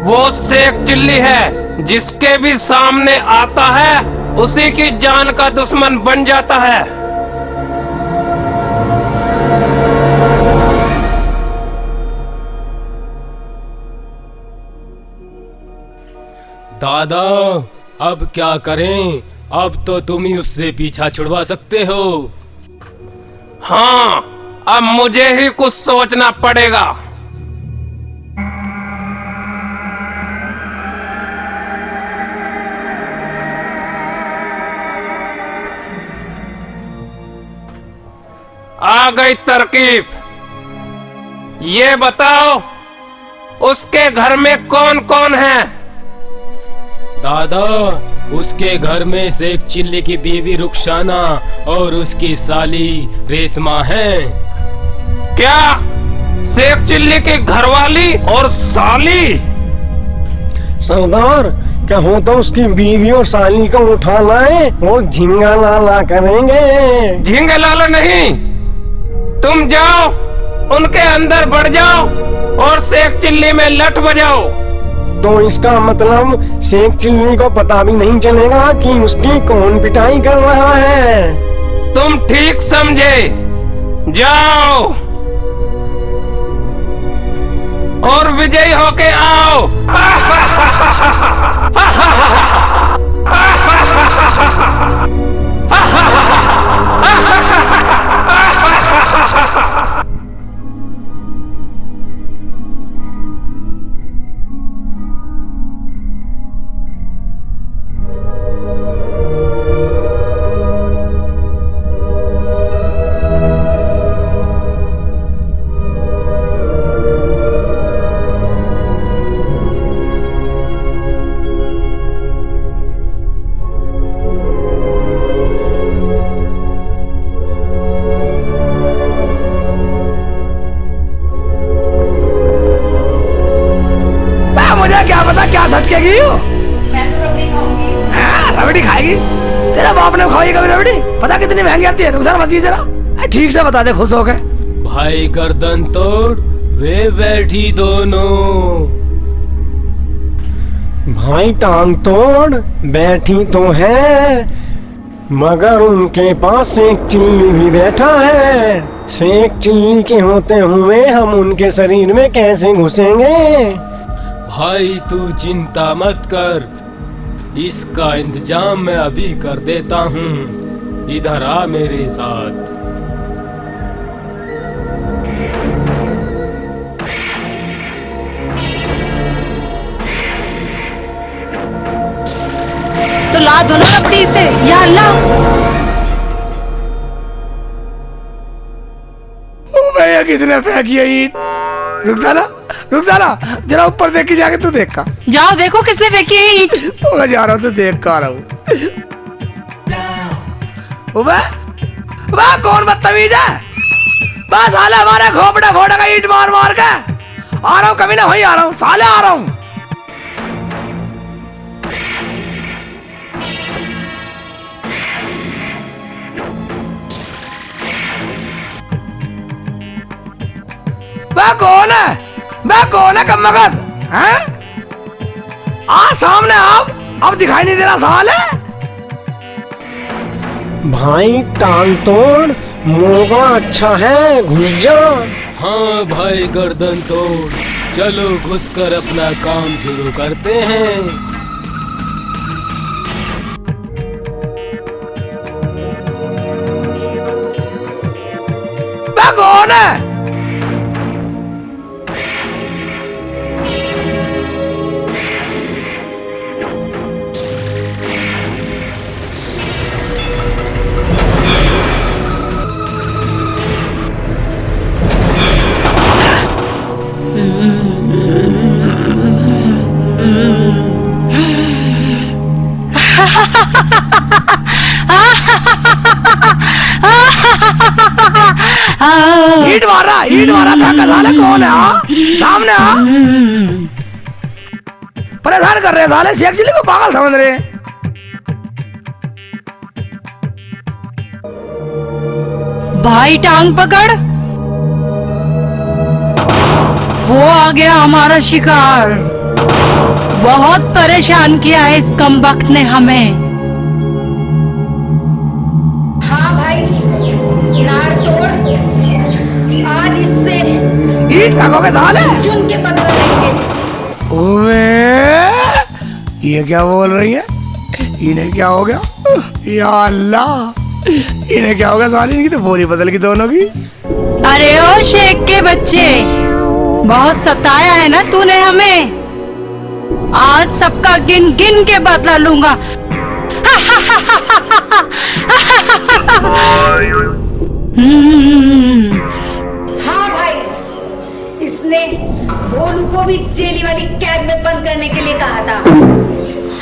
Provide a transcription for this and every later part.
वो शेख चिल्ली है, जिसके भी सामने आता है उसी की जान का दुश्मन बन जाता है। दादा, अब क्या करें? अब तो तुम ही उससे पीछा छुड़वा सकते हो। हाँ, अब मुझे ही कुछ सोचना पड़ेगा। आ गई तरकीब। ये बताओ, उसके घर में कौन कौन है? दादा, उसके घर में शेख चिल्ली की बीवी रुखसाना और उसकी साली रेशमा है। क्या? शेख चिल्ली की घरवाली और साली? सरदार, क्या हो तो उसकी बीवी और साली को उठा लाए और झिंगा लाला करेंगे। झिंगे लाला नहीं, तुम जाओ, उनके अंदर बढ़ जाओ और शेख चिल्ली में लठ बजाओ। तो इसका मतलब शेख चिल्ली को पता भी नहीं चलेगा कि उसकी कौन पिटाई कर रहा है। तुम ठीक समझे। जाओ और विजयी होके आओ। मुझे क्या पता क्या सटकेगी हो। मैं तो रबड़ी खाऊंगी। रबड़ी खाएगी? तेरा बाप ने खाई कभी रबड़ी? पता कितनी महंगी आती है? रुखसार मत जरा, ठीक से बता दे, खुश हो गए। भाई गर्दन तोड़, वे बैठी दोनों। भाई टांग तोड़, बैठी तो है, मगर उनके पास शेख चिल्ली भी बैठा है। शेख चिल्ली के होते हुए हम उनके शरीर में कैसे घुसेंगे? भाई तू चिंता मत कर, इसका इंतजाम मैं अभी कर देता हूँ। इधर आ मेरे साथ। तो ला दो ना रबड़ी से, या अल्लाह। भैया किसने फेंकी है ईंट? रुक साला, जरा ऊपर देख के जाके तू देख का। जाओ देखो किसने फेंकी है ईंट। मैं जा रहा हूँ तो देख का आ रहा हूँ। कौन बदतमीज है? बस साले हमारे खोपड़े फोड़ेगा ईंट मार मार के। आ रहा हूँ, कभी ना वहीं आ रहा हूँ साले, आ रहा हूँ। मैं कौन है कम्मगत? हैं? आ सामने आप, अब दिखाई नहीं दे रहा साले। भाई टांग तोड़, मौका अच्छा है, घुस जा। हाँ भाई गर्दन तोड़, चलो घुसकर अपना काम शुरू करते हैं। मैं कौन है? ईंट मारा फेंका साले, कौन है? सामने आ। परेशान कर रहे साले, शेख चिल्ली को पागल समझ रहे। भाई टांग पकड़, वो आ गया हमारा शिकार। बहुत परेशान किया है इस कमबख्त ने हमें। हाँ भाई, नाड़ तोड़, आज इससे ईट फेंकोगे साले? चुन के बदला लेंगे। ओए, ये क्या बोल रही है? इन्हें क्या हो गया? या अल्लाह, इन्हें क्या हो गया साली? इनकी तो बोली बदल गई दोनों की। अरे ओ शेख के बच्चे, बहुत सताया है ना तूने हमें। आज सबका गिन गिन के बदला लूंगा। हाँ भाई, इसने भोलू को भी जेली वाली कैद में बंद करने के लिए कहा था।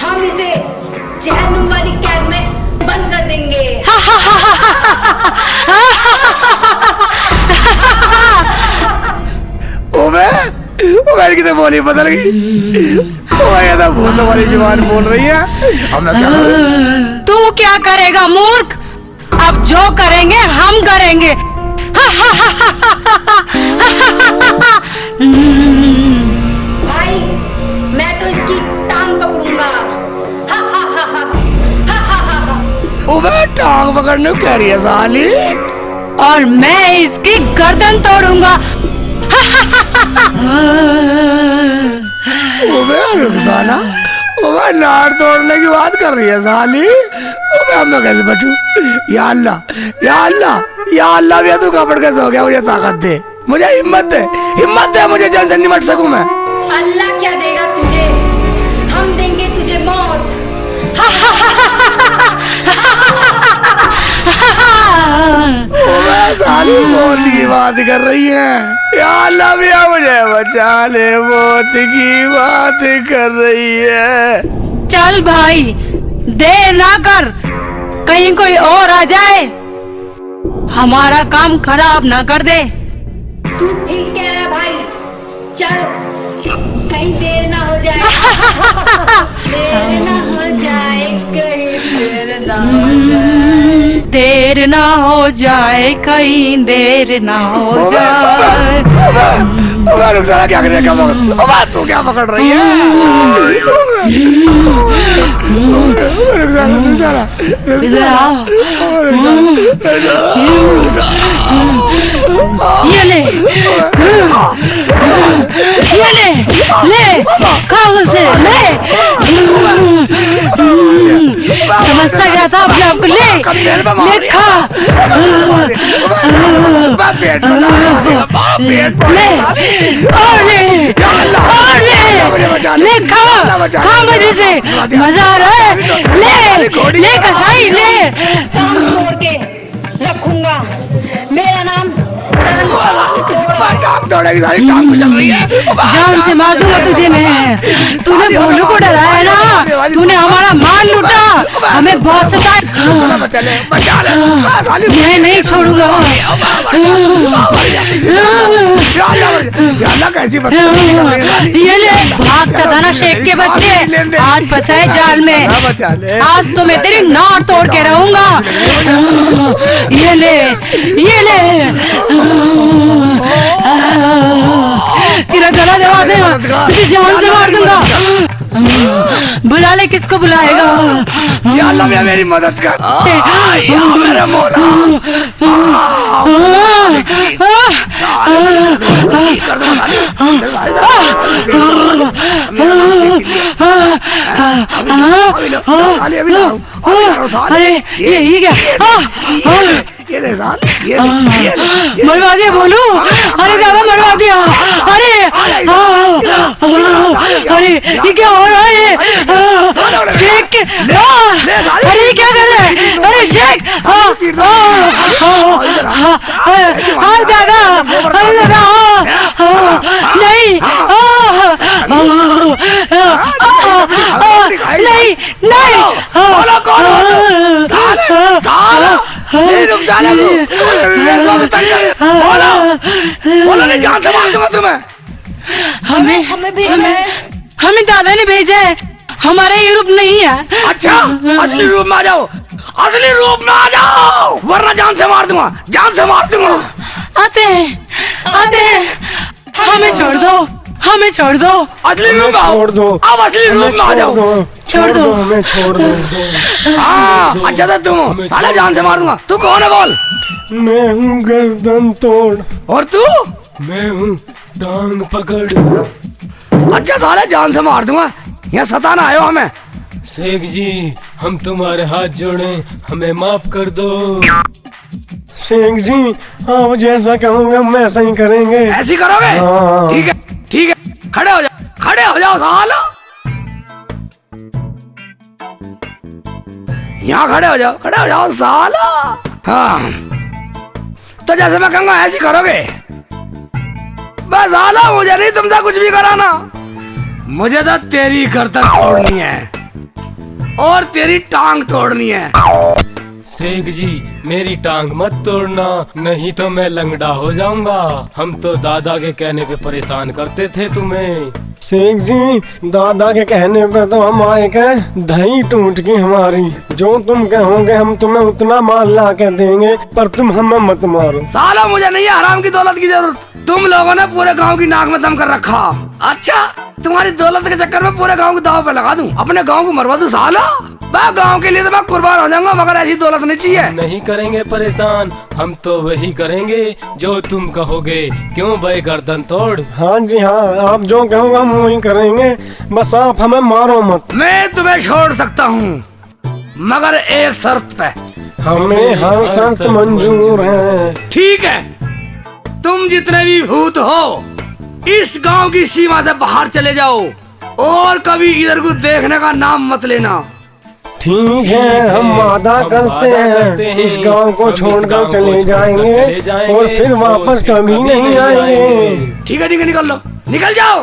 हम इसे जहन्नुम वाली कैद में बंद कर देंगे। ओबे की तो बोली बदल गई। ओए ये तो भूतों वाली जुबान बोल रही है। हम लोग क्या करें? तू क्या करेगा मूर्ख? अब जो करेंगे हम करेंगे। भाई, मैं तो इसकी टांग पकड़ूंगा। ओबे टांग पकड़ने कह रही है साली? और मैं इसकी गर्दन तोड़ूंगा। ओबे रुखसाना, ओबे नाड़ तोड़ने की बात कर रही है साली। ओबे हम लोग कैसे बचूं? या अल्लाह, या अल्लाह, या अल्लाह, भी तू कपड़ कैसे हो गया? मुझे ताकत दे, मुझे हिम्मत दे, मुझे जान से निमट सकूं मैं। अल्लाह क्या देगा तुझे? हम देंगे तुझे मौत। ओबे साली मौत की बात कर रही है। या अल्लाह, भैया मुझे बचा ले, मौत की बात कर रही है। चल भाई, देर ना कर, कहीं कोई और आ जाए, हमारा काम खराब ना कर दे। तू ठीक कह रहा भाई, चल कहीं देर ना हो जाए। देर ना हो जाए, कहीं देर ना हो जाए। देर ना हो जाए, कहीं देर ना हो जाए। ओबे रुखसाना क्या कर रही है? ओबे तू क्या पकड़ रही है? रुखसाना, इधर आओ। ये ले, ये ले, ले, खाओ उसे, ले। समझता क्या था अपने आप को? ले खा। ले ले खा मजे से, मजा आ रहा है। ले कसाई, ले। तोड़ के रखूंगा। मेरा नाम टांग तोड़ेगी सारी, टांग चल रही है। जान से मार दूंगा तुझे मैं। तूने भोलू को डराया ना, तूने हमारा माल लूटा, हमें बहुत सताया। मैं नहीं छोड़ूंगा। ये ले, भागता था ना शेख के बच्चे, आज फंसा है जाल में। आज तो मैं तेरी नाड़ तोड़ के रहूंगा। ये ले, ये ले, तेरा गला दबा देगा, तुझे जान से मार दूंगा। बुला ले, किसको बुलाएगा? या अल्लाह, भैया मेरी मदद कर। या मेरा मौला, अरे ये क्या? मरवा दिया बोलू। अरे दादा मरवा दिया। अरे अरे ये क्या हो रहा है? शेख, अरे ये क्या कर रहा है? अरे शेख, दादा, अरे दादा, नहीं, नहीं, नहीं, जान से मार दूंगा तुम्हें। हमें दादा ने भेजा है, हमारा ये रूप नहीं है। अच्छा, असली रूप में आ जाओ, असली रूप में आ जाओ, वरना जान से मार दूंगा, जान से मार दूंगा। आते हैं, हमें छोड़ दो, हमें छोड़ दो, असली रूप में आओ। छोड़ दो, अब असली रूप में आ जाओ। छोड़ दो। हमें छोड़ दो। हाँ अच्छा था तुम, साला जान से मार दूंगा। तू कौन है बोल? मैं हूँ गर्दन तोड़। और तू? मैं हूँ टांग पकड़। अच्छा साले जान से मार दूंगा, यहाँ सताना आयो हमें। शेख जी हम तुम्हारे हाथ जोड़े, हमें माफ कर दो। शेख जी आप जैसा कहोगे हम वैसा ही करेंगे। ऐसी करोगे? हाँ। ठीक है ठीक है, खड़े हो जाओ, खड़े हो जाओ साला। यहाँ खड़े हो जाओ साला। हाँ तो जैसे मैं कहूँगा ऐसी करोगे? बस साला मुझे नहीं तुमसे कुछ भी कराना, मुझे तो तेरी गर्दन तोड़नी है और तेरी टांग तोड़नी है। शेख जी मेरी टांग मत तोड़ना, नहीं तो मैं लंगड़ा हो जाऊंगा। हम तो दादा के कहने पे परेशान करते थे तुम्हें। शेख जी दादा के कहने पे तो हम आए के दही टूट गई हमारी। जो तुम कहोगे हम तुम्हें उतना माल ला के देंगे, पर तुम हमें मत मारो। साला मुझे नहीं है हराम की दौलत की जरूरत। तुम लोगों ने पूरे गांव की नाक में दम कर रखा। अच्छा तुम्हारी दौलत के चक्कर में पूरे गांव को दाव पे लगा दूं, अपने गांव को मरवा दूं साला। मैं गांव के लिए तो मैं कुर्बान हो जाऊंगा, मगर ऐसी दौलत नहीं चाहिए। नहीं करेंगे परेशान, हम तो वही करेंगे जो तुम कहोगे। क्यों भाई गर्दन तोड़? हाँ जी हाँ, आप जो कहोगे हम वही करेंगे, बस आप हमें मारो मत। मैं तुम्हें छोड़ सकता हूँ मगर एक शर्त पे। हमें हर शर्त मंजूर है। ठीक है, तुम जितने भी भूत हो इस गांव की सीमा से बाहर चले जाओ और कभी इधर को देखने का नाम मत लेना। ठीक है हम वादा करते हैं इस गांव को छोड़कर चले जाएंगे और फिर वापस कभी नहीं आएंगे। ठीक है निकल लो, निकल जाओ।